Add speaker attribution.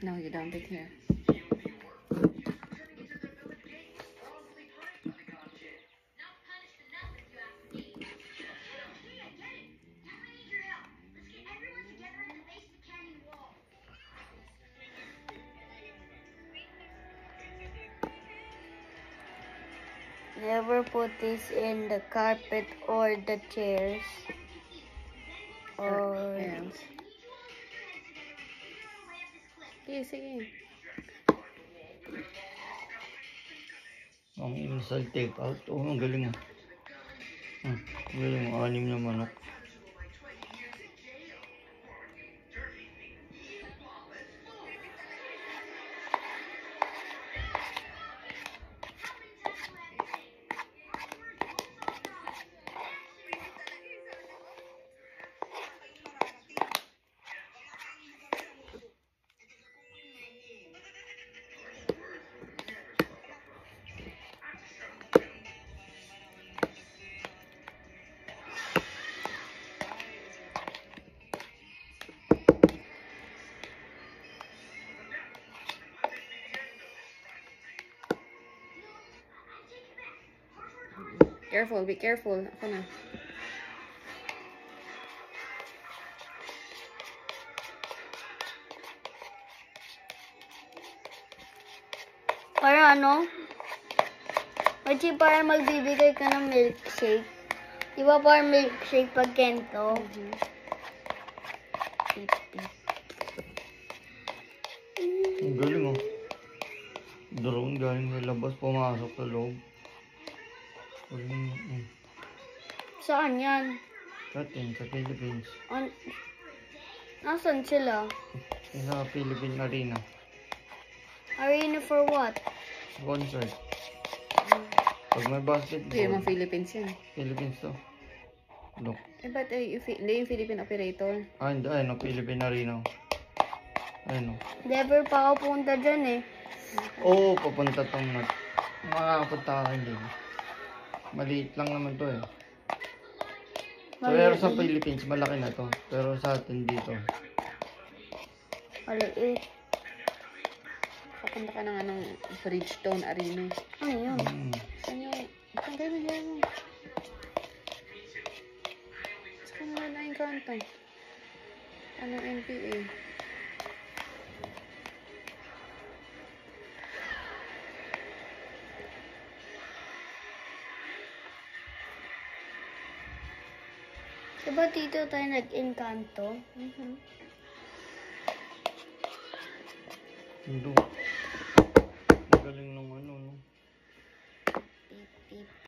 Speaker 1: No, you dump it here.
Speaker 2: Never put this in the carpet or the chairs. Or
Speaker 1: else. Sige.
Speaker 3: Ang inside take out. Oh, ang galing mo. Ang galing mo. 6 na manok.
Speaker 1: Careful, be careful. Ako na.
Speaker 2: para ano? Machi, para magbibigay ka ng milkshake. Di ba parang milkshake pag kento?
Speaker 3: Ang galing mo. Drone galing sa labas, pumasok sa loob.
Speaker 2: Saan yan?
Speaker 3: Sa Philippines.
Speaker 2: Nasaan sila?
Speaker 3: Sa Philippine Arena.
Speaker 2: Arena for what?
Speaker 3: Concert. Pag may basketball.
Speaker 1: Ito yung mga Philippines yan.
Speaker 3: Philippines to. Look.
Speaker 1: Ba't hindi yung Philippine operator?
Speaker 3: Hindi, ayun, Philippine Arena. Ayun.
Speaker 2: Never pa ako punta dyan eh.
Speaker 3: Oo, papunta tong makakapunta ka hindi. Maliit lang naman to eh. Pero sa Philippines, malaki na to. Pero sa atin dito.
Speaker 2: Maliit.
Speaker 1: Papunta ka ng anong Bridgestone Arena.
Speaker 2: Ano yun?
Speaker 1: Saan yung... Saan kayo nagyan mo? Saan ka na yung kanto? Anong NPA?
Speaker 2: Diba dito tayo nag-encanto?
Speaker 3: Hindi.